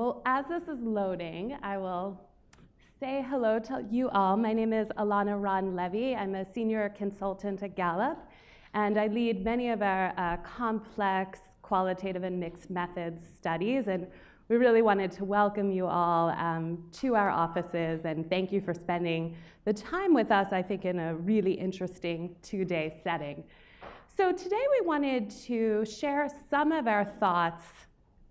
Well, as this is loading, I will say hello to you all. My name is Alana Ron-Levy. I'm a senior consultant at Gallup, and I lead many of our complex qualitative and mixed methods studies, and we really wanted to welcome you all to our offices, and thank you for spending the time with us, I think, in a really interesting two-day setting. So today we wanted to share some of our thoughts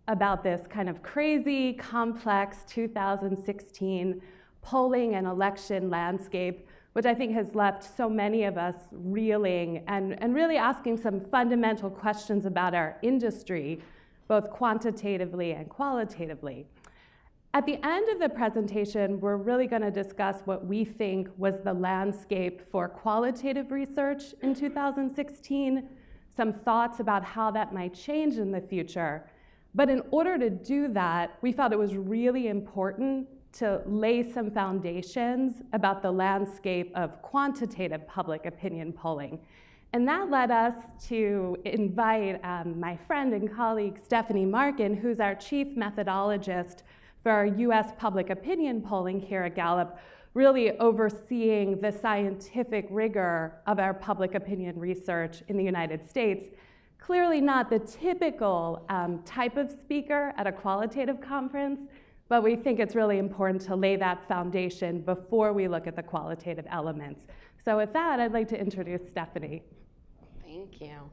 about this kind of crazy, complex 2016 polling and election landscape, which I think has left so many of us reeling and really asking some fundamental questions about our industry, both quantitatively and qualitatively. At the end of the presentation, we're really going to discuss what we think was the landscape for qualitative research in 2016, some thoughts about how that might change in the future. But in order to do that, we felt it was really important to lay some foundations about the landscape of quantitative public opinion polling. And that led us to invite my friend and colleague Stephanie Markin, who's our chief methodologist for our US public opinion polling here at Gallup, really overseeing the scientific rigor of our public opinion research in the United States. Clearly not the typical type of speaker at a qualitative conference, but we think it's really important to lay that foundation before we look at the qualitative elements. So with that, I'd like to introduce Stephanie. Thank you.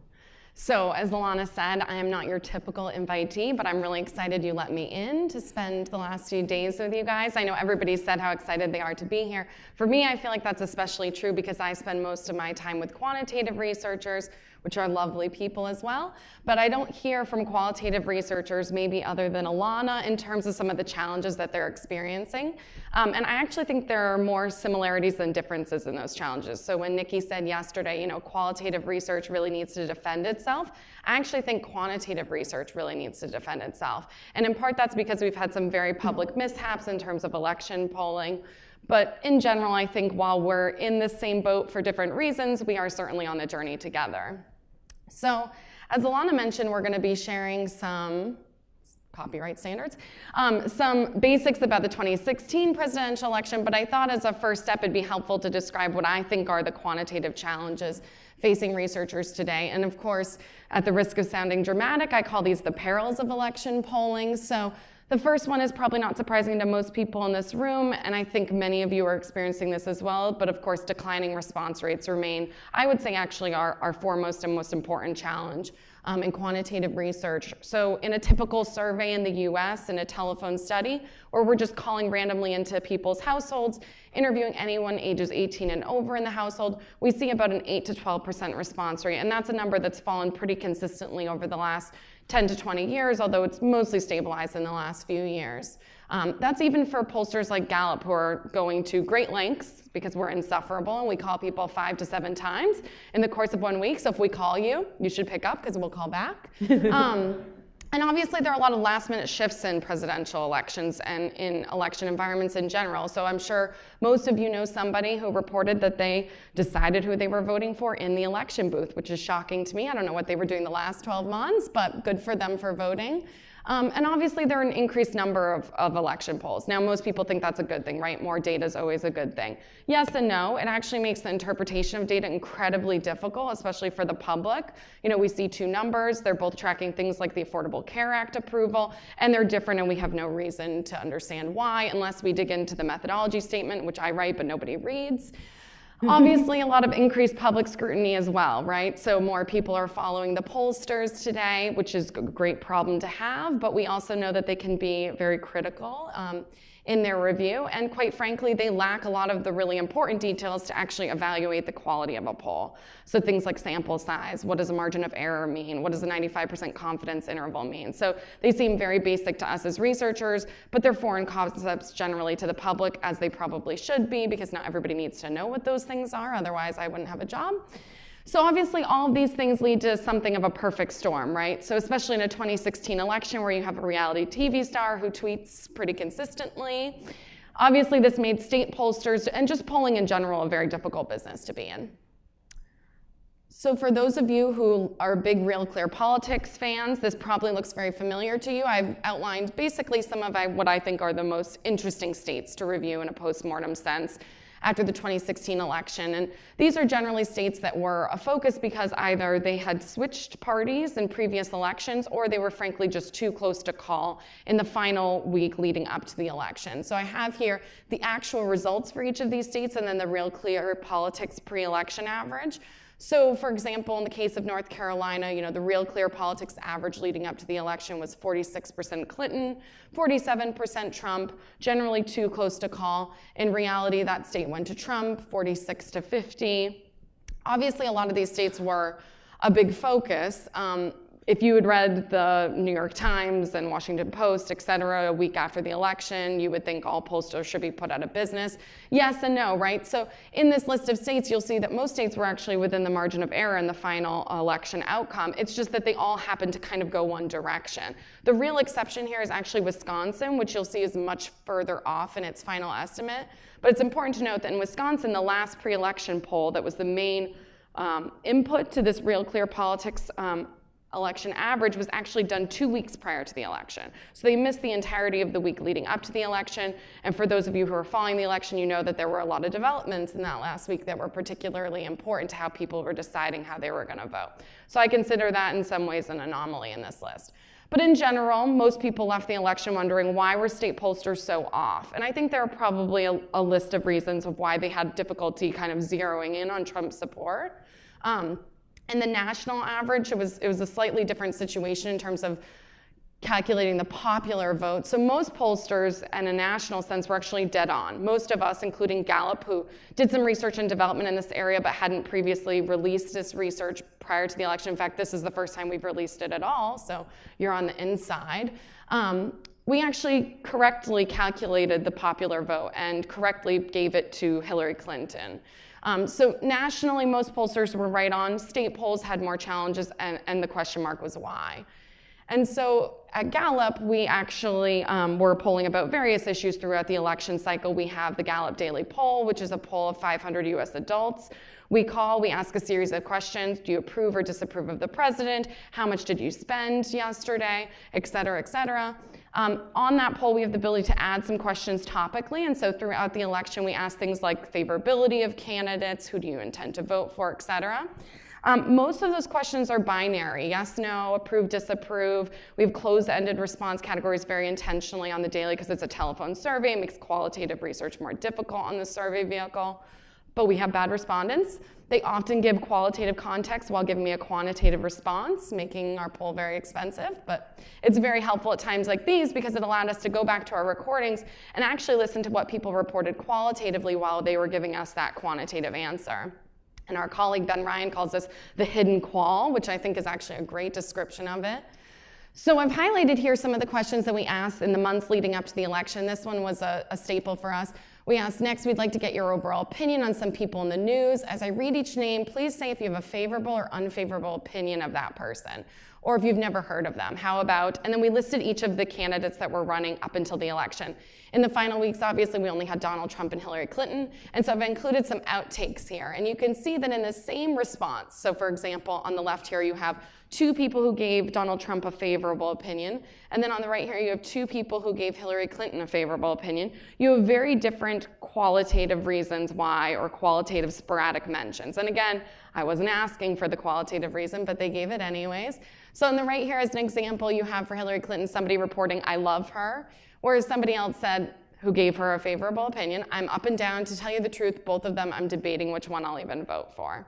So as Alana said, I am not your typical invitee, but I'm really excited you let me in to spend the last few days with you guys. I know everybody said how excited they are to be here. For me, I feel like that's especially true because I spend most of my time with quantitative researchers, which are lovely people as well, but I don't hear from qualitative researchers, maybe other than Alana, in terms of some of the challenges that they're experiencing. And I actually think there are more similarities than differences in those challenges. So when Nikki said yesterday, qualitative research really needs to defend itself, I actually think quantitative research really needs to defend itself. And in part that's because we've had some very public mishaps in terms of election polling. But in general, I think while we're in the same boat for different reasons, we are certainly on the journey together. So as Alana mentioned, we're going to be sharing some copyright standards, some basics about the 2016 presidential election, but I thought as a first step it'd be helpful to describe what I think are the quantitative challenges facing researchers today. And of course, at the risk of sounding dramatic, I call these the perils of election polling. So the first one is probably not surprising to most people in this room, and I think many of you are experiencing this as well, but of course declining response rates remain, I would say actually our foremost and most important challenge in quantitative research. So in a typical survey in the US, in a telephone study, or we're just calling randomly into people's households, interviewing anyone ages 18 and over in the household, we see about an 8 to 12% response rate, and that's a number that's fallen pretty consistently over the last 10 to 20 years, although it's mostly stabilized in the last few years. That's even for pollsters like Gallup, who are going to great lengths because we're insufferable and we call people 5 to 7 times in the course of 1 week. So if we call you, you should pick up because we'll call back. And obviously there are a lot of last minute shifts in presidential elections and in election environments in general. So I'm sure most of you know somebody who reported that they decided who they were voting for in the election booth, which is shocking to me. I don't know what they were doing the last 12 months, but good for them for voting. And obviously there are an increased number of election polls. Now most people think that's a good thing, right? More data is always a good thing. Yes and no. It actually makes the interpretation of data incredibly difficult, especially for the public. We see two numbers. They're both tracking things like the Affordable Care Act approval, and they're different, and we have no reason to understand why unless we dig into the methodology statement, which I write but nobody reads. Obviously, a lot of increased public scrutiny as well, right? So more people are following the pollsters today, which is a great problem to have, but we also know that they can be very critical in their review, and quite frankly, they lack a lot of the really important details to actually evaluate the quality of a poll. So things like sample size, what does a margin of error mean? What does a 95% confidence interval mean? So they seem very basic to us as researchers, but they're foreign concepts generally to the public, as they probably should be, because not everybody needs to know what those things are, otherwise I wouldn't have a job. So obviously all of these things lead to something of a perfect storm, right? So especially in a 2016 election where you have a reality TV star who tweets pretty consistently. Obviously this made state pollsters and just polling in general a very difficult business to be in. So for those of you who are big Real Clear Politics fans, this probably looks very familiar to you. I've outlined basically some of what I think are the most interesting states to review in a post-mortem sense after the 2016 election. And these are generally states that were a focus because either they had switched parties in previous elections or they were frankly just too close to call in the final week leading up to the election. So I have here the actual results for each of these states and then the Real Clear Politics pre-election average. So for example, in the case of North Carolina, the Real Clear Politics average leading up to the election was 46% Clinton, 47% Trump, generally too close to call. In reality, that state went to Trump, 46 to 50. Obviously, a lot of these states were a big focus. If you had read the New York Times and Washington Post, et cetera, a week after the election, you would think all pollsters should be put out of business. Yes and no, right? So in this list of states, you'll see that most states were actually within the margin of error in the final election outcome. It's just that they all happen to kind of go one direction. The real exception here is actually Wisconsin, which you'll see is much further off in its final estimate. But it's important to note that in Wisconsin, the last pre-election poll that was the main input to this Real Clear Politics election average was actually done 2 weeks prior to the election. So they missed the entirety of the week leading up to the election. And for those of you who are following the election, you know that there were a lot of developments in that last week that were particularly important to how people were deciding how they were going to vote. So I consider that in some ways an anomaly in this list. But in general, most people left the election wondering why were state pollsters so off? And I think there are probably a list of reasons of why they had difficulty kind of zeroing in on Trump's support. And the national average, it was a slightly different situation in terms of calculating the popular vote. So most pollsters in a national sense were actually dead on. Most of us, including Gallup, who did some research and development in this area but hadn't previously released this research prior to the election. In fact, this is the first time we've released it at all, so you're on the inside. We actually correctly calculated the popular vote and correctly gave it to Hillary Clinton. So nationally, most pollsters were right on. State polls had more challenges, and the question mark was why. And so at Gallup, we actually were polling about various issues throughout the election cycle. We have the Gallup Daily Poll, which is a poll of 500 US adults. We ask a series of questions. Do you approve or disapprove of the president? How much did you spend yesterday? Et cetera, et cetera. On that poll, we have the ability to add some questions topically. And so throughout the election, we ask things like favorability of candidates, who do you intend to vote for, et cetera. Most of those questions are binary, yes, no, approve, disapprove. We have closed-ended response categories very intentionally on the daily because it's a telephone survey. It makes qualitative research more difficult on the survey vehicle. But we have bad respondents. They often give qualitative context while giving me a quantitative response, making our poll very expensive. But it's very helpful at times like these because it allowed us to go back to our recordings and actually listen to what people reported qualitatively while they were giving us that quantitative answer. And our colleague Ben Ryan calls this the hidden qual, which I think is actually a great description of it. So I've highlighted here some of the questions that we asked in the months leading up to the election. This one was a staple for us. We asked, next, we'd like to get your overall opinion on some people in the news. As I read each name, please say if you have a favorable or unfavorable opinion of that person, or if you've never heard of them. How about, and then we listed each of the candidates that were running up until the election. In the final weeks, obviously, we only had Donald Trump and Hillary Clinton, and so I've included some outtakes here. And you can see that in the same response, so for example, on the left here, you have 2 people who gave Donald Trump a favorable opinion, and then on the right here, you have 2 people who gave Hillary Clinton a favorable opinion. You have very different qualitative reasons why, or qualitative sporadic mentions. And again, I wasn't asking for the qualitative reason, but they gave it anyways. So on the right here, as an example, you have for Hillary Clinton somebody reporting, I love her, whereas somebody else said, who gave her a favorable opinion, I'm up and down. To tell you the truth, both of them, I'm debating which one I'll even vote for.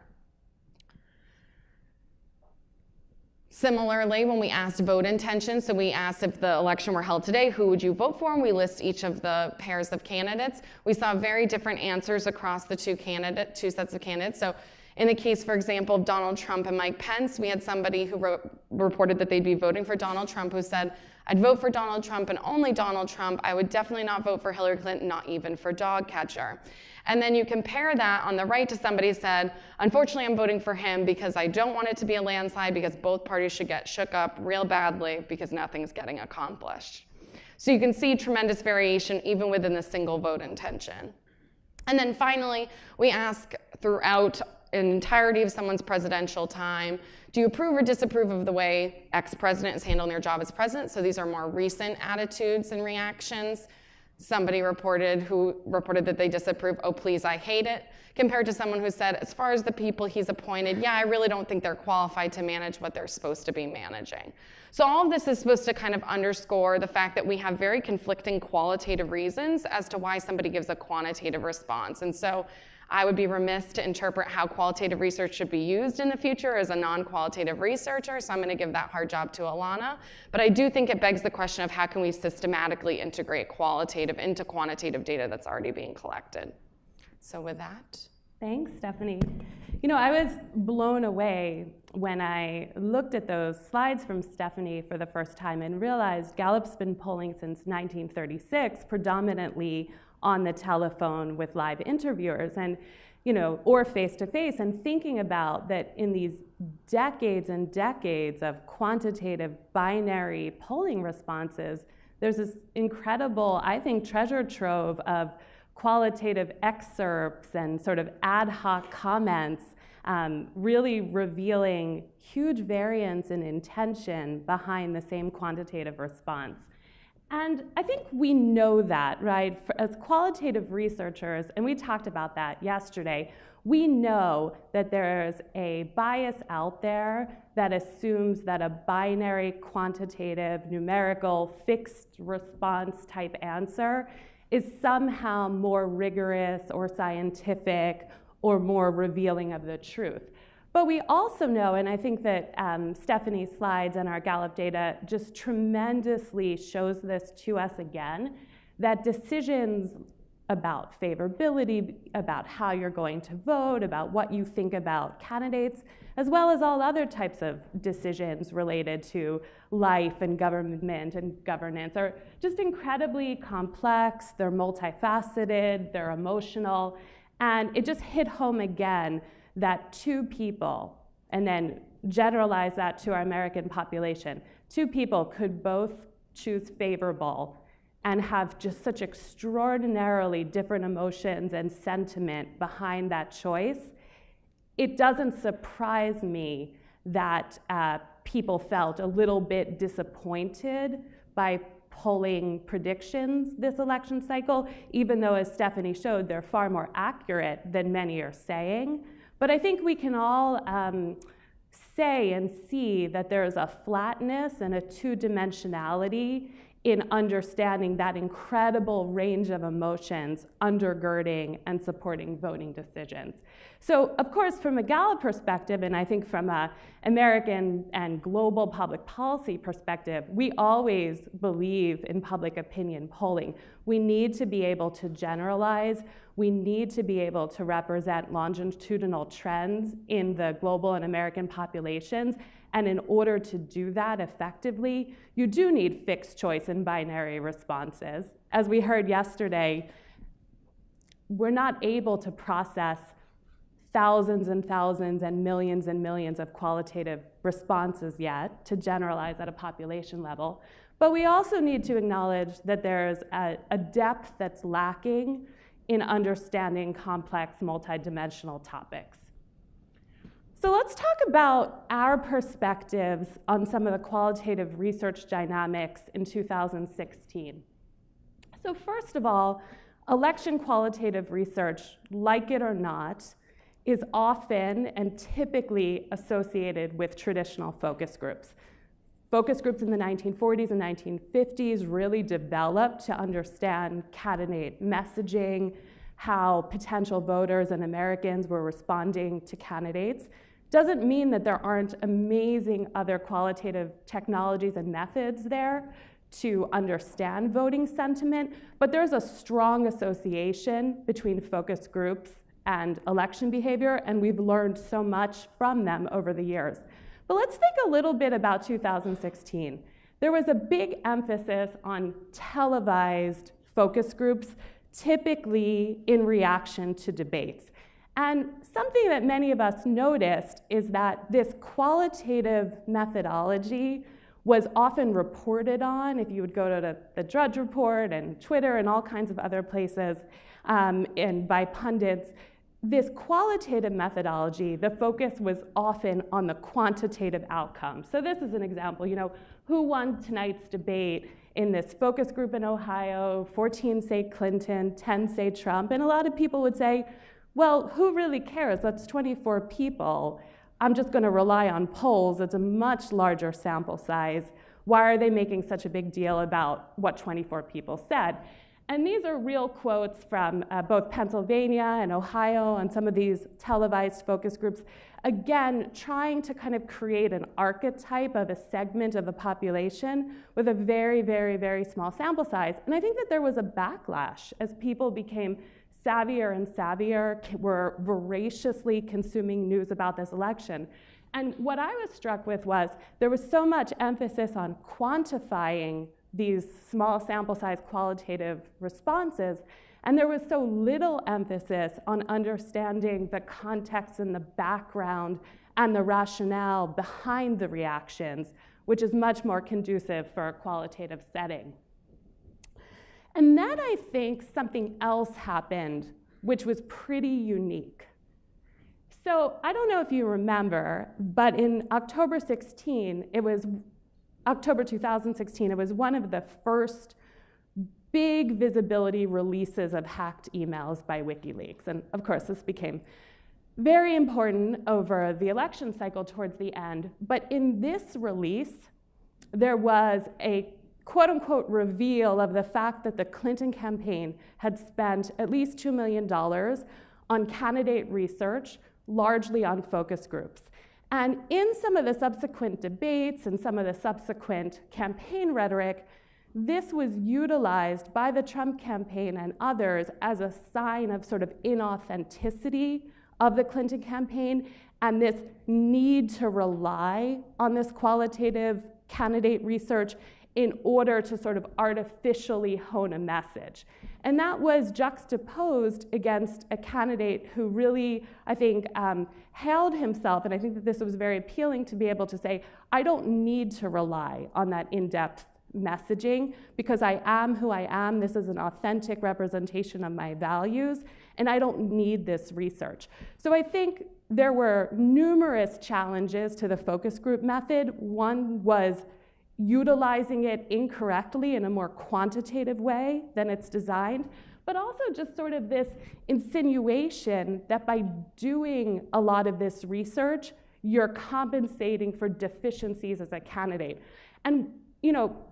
Similarly, when we asked vote intention, so we asked if the election were held today, who would you vote for? And we list each of the pairs of candidates. We saw very different answers across the two sets of candidates. So in the case, for example, of Donald Trump and Mike Pence, we had somebody who reported that they'd be voting for Donald Trump who said, I'd vote for Donald Trump and only Donald Trump. I would definitely not vote for Hillary Clinton, not even for dog catcher. And then you compare that on the right to somebody who said, unfortunately, I'm voting for him because I don't want it to be a landslide because both parties should get shook up real badly because nothing's getting accomplished. So you can see tremendous variation even within the single vote intention. And then finally, we ask throughout entirety of someone's presidential time? Do you approve or disapprove of the way ex-president is handling their job as president? So these are more recent attitudes and reactions. Somebody reported that they disapprove, oh please, I hate it, compared to someone who said, as far as the people he's appointed, yeah, I really don't think they're qualified to manage what they're supposed to be managing. So all of this is supposed to kind of underscore the fact that we have very conflicting qualitative reasons as to why somebody gives a quantitative response. And so I would be remiss to interpret how qualitative research should be used in the future as a non-qualitative researcher, so I'm going to give that hard job to Alana. But I do think it begs the question of how can we systematically integrate qualitative into quantitative data that's already being collected. So with that. Thanks, Stephanie. You know, I was blown away when I looked at those slides from Stephanie for the first time and realized Gallup's been polling since 1936, predominantly on the telephone with live interviewers and, you know, or face-to-face, and thinking about that in these decades and decades of quantitative binary polling responses, there's this incredible, I think, treasure trove of qualitative excerpts and sort of ad hoc comments, really revealing huge variance in intention behind the same quantitative response. And I think we know that, right? As qualitative researchers, and we talked about that yesterday, we know that there's a bias out there that assumes that a binary, quantitative, numerical, fixed response type answer is somehow more rigorous or scientific or more revealing of the truth. But we also know, and I think that Stephanie's slides and our Gallup data just tremendously shows this to us again, that decisions about favorability, about how you're going to vote, about what you think about candidates, as well as all other types of decisions related to life and government and governance are just incredibly complex, they're multifaceted, they're emotional, and it just hit home again that two people, and then generalize that to our American population, two people could both choose favorable and have just such extraordinarily different emotions and sentiment behind that choice. It doesn't surprise me that people felt a little bit disappointed by polling predictions this election cycle, even though, as Stephanie showed, they're far more accurate than many are saying. But I think we can all say and see that there's a flatness and a two-dimensionality in understanding that incredible range of emotions undergirding and supporting voting decisions. So, of course, from a Gallup perspective, and I think from an American and global public policy perspective, we always believe in public opinion polling. We need to be able to generalize. We need to be able to represent longitudinal trends in the global and American populations. And in order to do that effectively, you do need fixed choice and binary responses. As we heard yesterday, we're not able to process thousands and thousands and millions of qualitative responses yet to generalize at a population level. But we also need to acknowledge that there's a depth that's lacking in understanding complex multidimensional topics. So let's talk about our perspectives on some of the qualitative research dynamics in 2016. So first of all, election qualitative research, like it or not, is often and typically associated with traditional focus groups. Focus groups in the 1940s and 1950s really developed to understand candidate messaging, how potential voters and Americans were responding to candidates. Doesn't mean that there aren't amazing other qualitative technologies and methods there to understand voting sentiment, but there's a strong association between focus groups and election behavior, and we've learned so much from them over the years. But let's think a little bit about 2016. There was a big emphasis on televised focus groups, typically in reaction to debates. And something that many of us noticed is that this qualitative methodology was often reported on, if you would go to the Drudge Report and Twitter and all kinds of other places, and by pundits, this qualitative methodology, the focus was often on the quantitative outcome. So this is an example, who won tonight's debate in this focus group in Ohio, 14 say Clinton, 10 say Trump, and a lot of people would say, well, who really cares? That's 24 people. I'm just going to rely on polls. It's a much larger sample size. Why are they making such a big deal about what 24 people said? And these are real quotes from both Pennsylvania and Ohio on some of these televised focus groups. Again, trying to kind of create an archetype of a segment of the population with a very, very, very small sample size. And I think that there was a backlash as people became savvier and savvier, were voraciously consuming news about this election. And what I was struck with was there was so much emphasis on quantifying these small sample size qualitative responses, and there was so little emphasis on understanding the context and the background and the rationale behind the reactions, which is much more conducive for a qualitative setting. And then I think something else happened, which was pretty unique. So I don't know if you remember, but in October 2016, it was one of the first big visibility releases of hacked emails by WikiLeaks. And of course, this became very important over the election cycle towards the end. But in this release, there was a quote unquote reveal of the fact that the Clinton campaign had spent at least $2 million on candidate research, largely on focus groups. And in some of the subsequent debates and some of the subsequent campaign rhetoric, this was utilized by the Trump campaign and others as a sign of sort of inauthenticity of the Clinton campaign and this need to rely on this qualitative candidate research in order to sort of artificially hone a message. And that was juxtaposed against a candidate who really, I think, hailed himself, and I think that this was very appealing to be able to say, I don't need to rely on that in-depth messaging because I am who I am. This is an authentic representation of my values, and I don't need this research. So I think there were numerous challenges to the focus group method. One was utilizing it incorrectly in a more quantitative way than it's designed, but also just sort of this insinuation that by doing a lot of this research, you're compensating for deficiencies as a candidate. And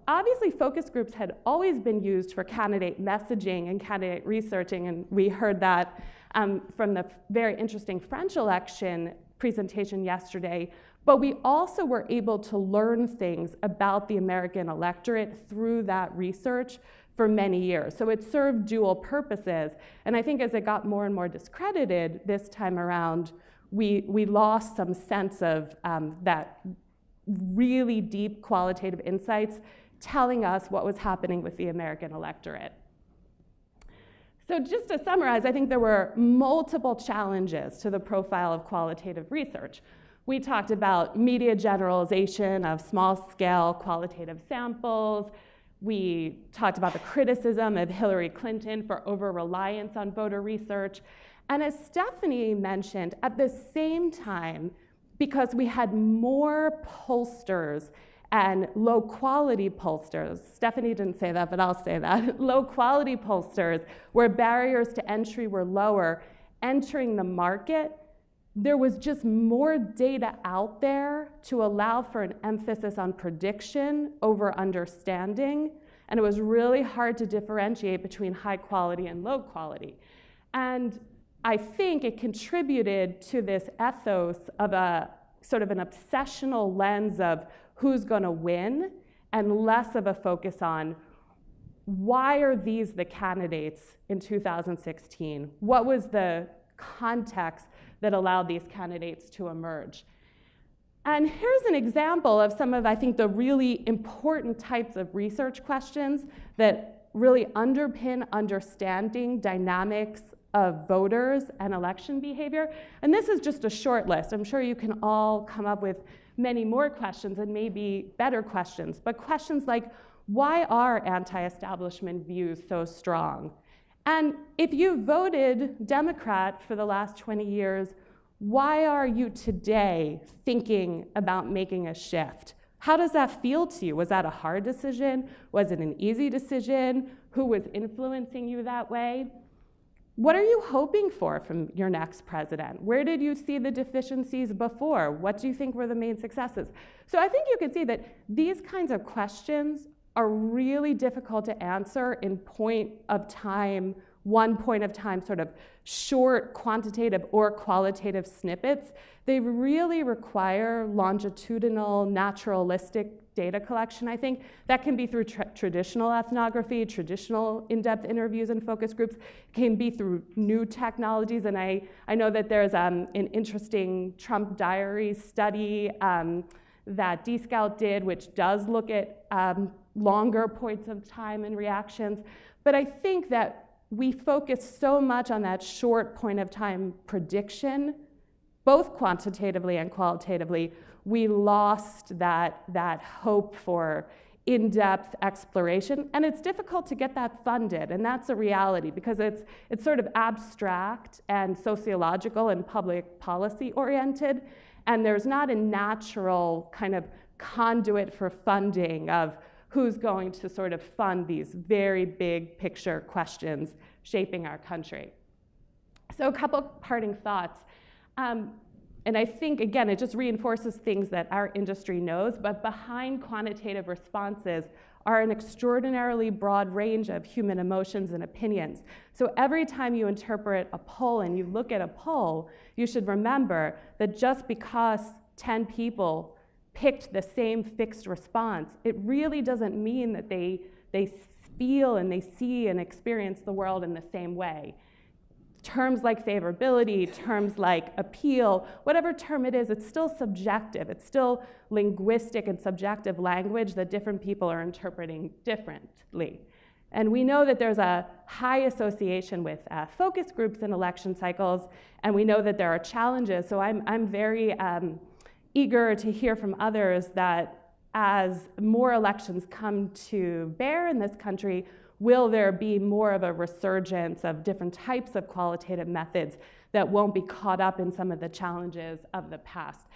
obviously focus groups had always been used for candidate messaging and candidate researching, and we heard that from the very interesting French election presentation yesterday. But we also were able to learn things about the American electorate through that research for many years. So it served dual purposes. And I think as it got more and more discredited this time around, we lost some sense of that really deep qualitative insights telling us what was happening with the American electorate. So just to summarize, I think there were multiple challenges to the profile of qualitative research. We talked about media generalization of small-scale qualitative samples. We talked about the criticism of Hillary Clinton for over-reliance on voter research. And as Stephanie mentioned, at the same time, because we had more pollsters and low-quality pollsters, Stephanie didn't say that, but I'll say that, low-quality pollsters, where barriers to entry were lower, entering the market, there was just more data out there to allow for an emphasis on prediction over understanding, and it was really hard to differentiate between high quality and low quality. And I think it contributed to this ethos of a sort of an obsessional lens of who's gonna win, and less of a focus on why are these the candidates in 2016? What was the context that allowed these candidates to emerge? And here's an example of some of, I think, the really important types of research questions that really underpin understanding dynamics of voters and election behavior. And this is just a short list. I'm sure you can all come up with many more questions and maybe better questions, but questions like, why are anti-establishment views so strong? And if you voted Democrat for the last 20 years, why are you today thinking about making a shift? How does that feel to you? Was that a hard decision? Was it an easy decision? Who was influencing you that way? What are you hoping for from your next president? Where did you see the deficiencies before? What do you think were the main successes? So I think you can see that these kinds of questions are really difficult to answer in point of time, one point of time, sort of short quantitative or qualitative snippets. They really require longitudinal, naturalistic data collection, I think. That can be through traditional ethnography, traditional in-depth interviews and focus groups. It can be through new technologies, and I know that there's an interesting Trump diary study that D-Scout did, which does look at longer points of time and reactions. But I think that we focus so much on that short point of time prediction, both quantitatively and qualitatively, we lost that hope for in-depth exploration, and it's difficult to get that funded, and that's a reality because it's sort of abstract and sociological and public policy oriented, and there's not a natural kind of conduit for funding of who's going to sort of fund these very big picture questions shaping our country. So a couple parting thoughts. And I think, again, it just reinforces things that our industry knows, but behind quantitative responses are an extraordinarily broad range of human emotions and opinions. So every time you interpret a poll and you look at a poll, you should remember that just because 10 people picked the same fixed response, it really doesn't mean that they feel and they see and experience the world in the same way. Terms like favorability, terms like appeal, whatever term it is, it's still subjective. It's still linguistic and subjective language that different people are interpreting differently. And we know that there's a high association with focus groups in election cycles, and we know that there are challenges. So I'm very eager to hear from others that as more elections come to bear in this country, will there be more of a resurgence of different types of qualitative methods that won't be caught up in some of the challenges of the past?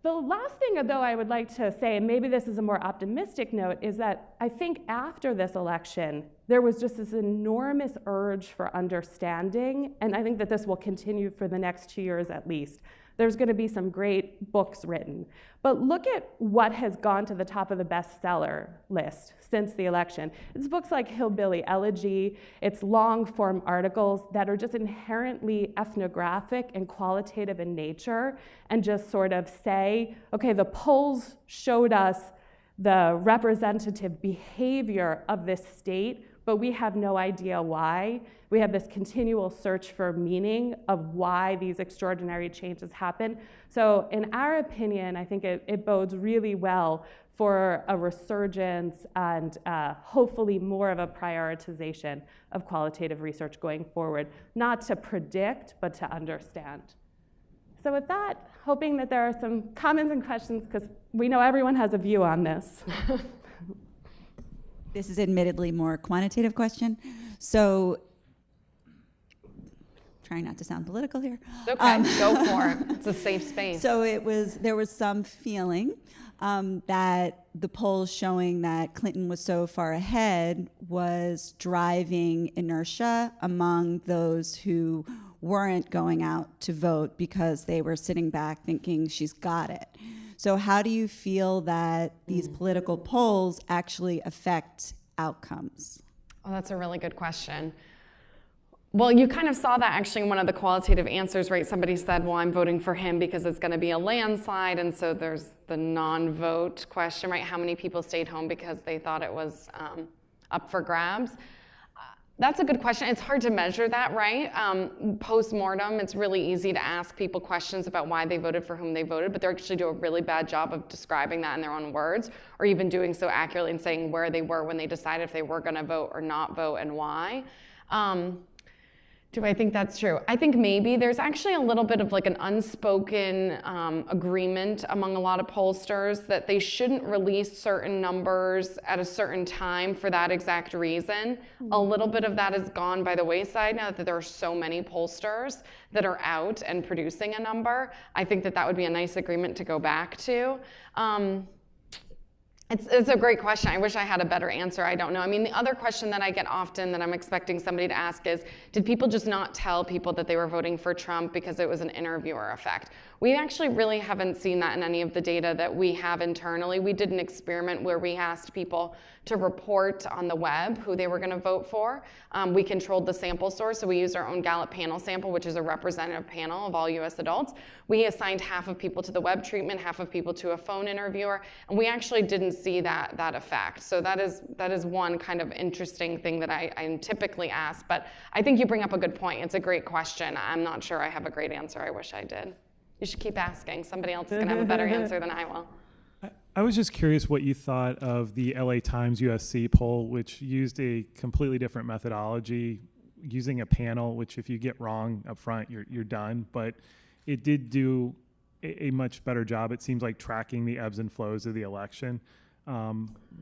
The last thing, though, I would like to say, and maybe this is a more optimistic note, is that I think after this election, there was just this enormous urge for understanding, and I think that this will continue for the next 2 years at least. There's going to be some great books written. But look at what has gone to the top of the bestseller list since the election. It's books like Hillbilly Elegy. It's long-form articles that are just inherently ethnographic and qualitative in nature and just sort of say, okay, the polls showed us the representative behavior of this state, but we have no idea why. We have this continual search for meaning of why these extraordinary changes happen. So in our opinion, I think it bodes really well for a resurgence and hopefully more of a prioritization of qualitative research going forward, not to predict, but to understand. So with that, hoping that there are some comments and questions, because we know everyone has a view on this. This is admittedly more quantitative question. So, trying not to sound political here. Okay, go for it. It's a safe space. So there was some feeling that the polls showing that Clinton was so far ahead was driving inertia among those who weren't going out to vote because they were sitting back thinking she's got it. So how do you feel that these political polls actually affect outcomes? Oh, that's a really good question. Well, you kind of saw that actually in one of the qualitative answers, right? Somebody said, well, I'm voting for him because it's going to be a landslide. And so there's the non-vote question, right? How many people stayed home because they thought it was up for grabs? That's a good question. It's hard to measure that, right? Post-mortem, it's really easy to ask people questions about why they voted for whom they voted, but they actually do a really bad job of describing that in their own words, or even doing so accurately and saying where they were when they decided if they were going to vote or not vote and why. Do I think that's true? I think maybe there's actually a little bit of like an unspoken agreement among a lot of pollsters that they shouldn't release certain numbers at a certain time for that exact reason. A little bit of that has gone by the wayside now that there are so many pollsters that are out and producing a number. I think that that would be a nice agreement to go back to. It's a great question. I wish I had a better answer. I don't know. I mean, the other question that I get often that I'm expecting somebody to ask is, did people just not tell people that they were voting for Trump because it was an interviewer effect? We actually really haven't seen that in any of the data that we have internally. We did an experiment where we asked people to report on the web who they were going to vote for. We controlled the sample source, so we used our own Gallup panel sample, which is a representative panel of all US adults. We assigned half of people to the web treatment, half of people to a phone interviewer, and we actually didn't see that effect. So that is one kind of interesting thing that I'm typically asked, but I think you bring up a good point. It's a great question. I'm not sure I have a great answer. I wish I did. You should keep asking. Somebody else is going to have a better answer than I will. I was just curious what you thought of the LA Times USC poll, which used a completely different methodology, using a panel, which if you get wrong up front, you're done. But it did do a much better job, it seems like, tracking the ebbs and flows of the election.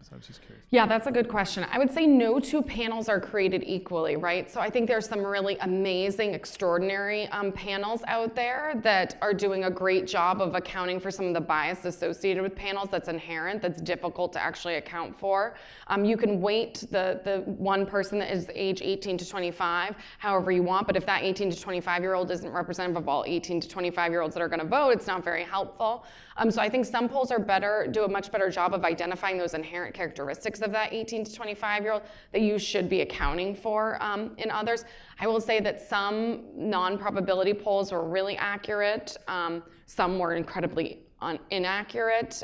So I was just curious. Yeah, that's a good question. I would say no two panels are created equally, right? So I think there's some really amazing, extraordinary panels out there that are doing a great job of accounting for some of the bias associated with panels that's inherent, that's difficult to actually account for. You can weight the one person that is age 18 to 25 however you want, but if that 18 to 25-year-old isn't representative of all 18 to 25-year-olds that are going to vote, it's not very helpful. So I think some polls do a much better job of identifying those inherent characteristics of that 18 to 25-year-old that you should be accounting for in others. I will say that some non-probability polls were really accurate. Some were incredibly inaccurate.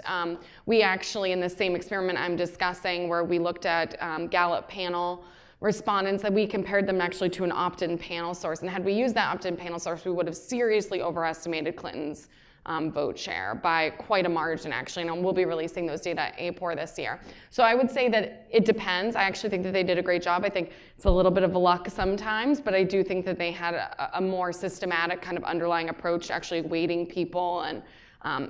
We actually, in the same experiment I'm discussing, where we looked at Gallup panel respondents, that we compared them actually to an opt-in panel source. And had we used that opt-in panel source, we would have seriously overestimated Clinton's vote share by quite a margin, actually, and we'll be releasing those data at APOR this year. So I would say that it depends. I actually think that they did a great job. I think it's a little bit of luck sometimes, but I do think that they had a more systematic kind of underlying approach to actually weighting people and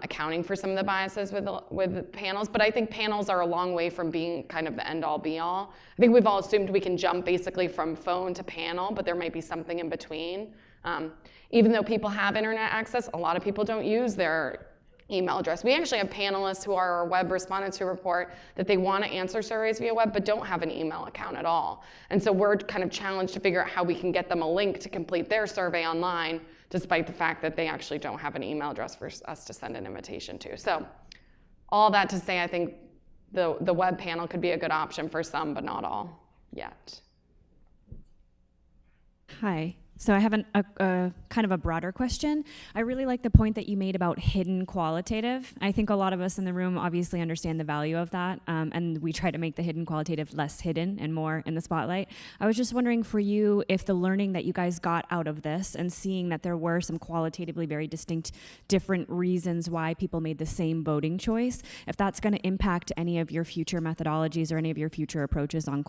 accounting for some of the biases with panels. But I think panels are a long way from being kind of the end-all be-all. I think we've all assumed we can jump basically from phone to panel, but there might be something in between. Even though people have internet access, a lot of people don't use their email address. We actually have panelists who are our web respondents who report that they want to answer surveys via web but don't have an email account at all. And so we're kind of challenged to figure out how we can get them a link to complete their survey online, despite the fact that they actually don't have an email address for us to send an invitation to. So all that to say, I think the web panel could be a good option for some, but not all yet. Hi. So I have a kind of a broader question. I really like the point that you made about hidden qualitative. I think a lot of us in the room obviously understand the value of that, and we try to make the hidden qualitative less hidden and more in the spotlight. I was just wondering for you if the learning that you guys got out of this and seeing that there were some qualitatively very distinct different reasons why people made the same voting choice, if that's going to impact any of your future methodologies or any of your future approaches on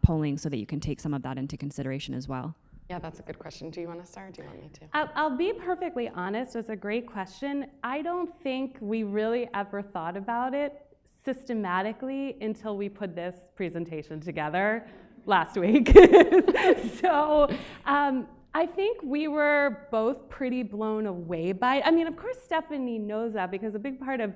polling so that you can take some of that into consideration as well. Yeah, that's a good question. Do you want to start? Do you want me to? I'll be perfectly honest. It's a great question. I don't think we really ever thought about it systematically until we put this presentation together last week. So I think we were both pretty blown away by it. I mean, of course, Stephanie knows that because a big part of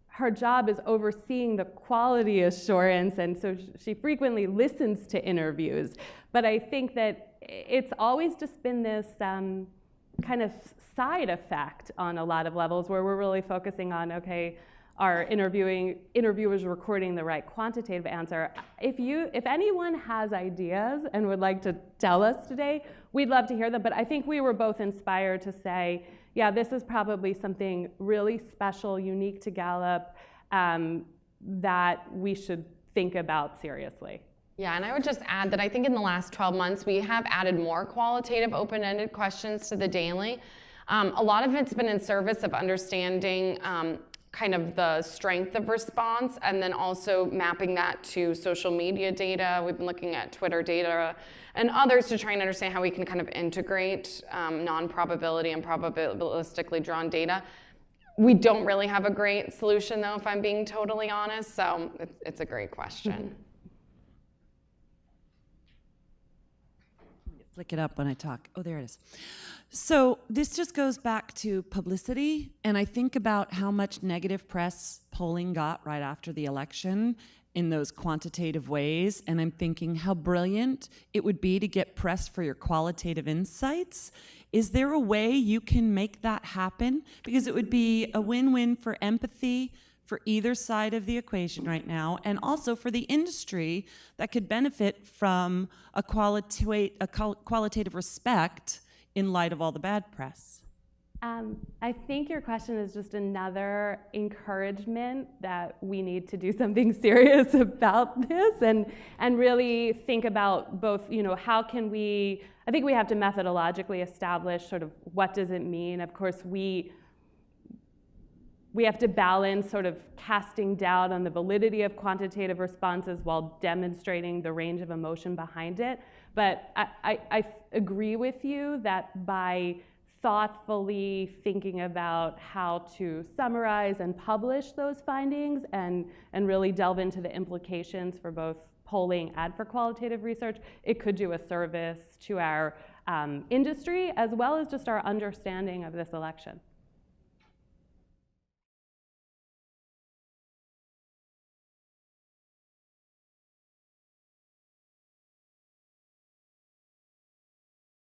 her job is overseeing the quality assurance, and so she frequently listens to interviews. But I think that it's always just been this kind of side effect on a lot of levels where we're really focusing on, okay, are interviewers recording the right quantitative answer? If anyone has ideas and would like to tell us today, we'd love to hear them. But I think we were both inspired to say, yeah, this is probably something really special, unique to Gallup, that we should think about seriously. Yeah, and I would just add that I think in the last 12 months, we have added more qualitative open-ended questions to the daily. A lot of it's been in service of understanding kind of the strength of response, and then also mapping that to social media data. We've been looking at Twitter data and others to try and understand how we can kind of integrate non-probability and probabilistically drawn data. We don't really have a great solution, though, if I'm being totally honest, so it's a great question. Flick it up when I talk. Oh, there it is. So this just goes back to publicity, and I think about how much negative press polling got right after the election in those quantitative ways, and I'm thinking how brilliant it would be to get press for your qualitative insights. Is there a way you can make that happen? Because it would be a win-win for empathy for either side of the equation right now, and also for the industry that could benefit from a qualitative respect in light of all the bad press. I think your question is just another encouragement that we need to do something serious about this and really think about both, how can we, I think we have to methodologically establish sort of what does it mean. Of course, we have to balance sort of casting doubt on the validity of quantitative responses while demonstrating the range of emotion behind it. But I agree with you that by thoughtfully thinking about how to summarize and publish those findings and really delve into the implications for both polling and for qualitative research, it could do a service to our industry as well as just our understanding of this election.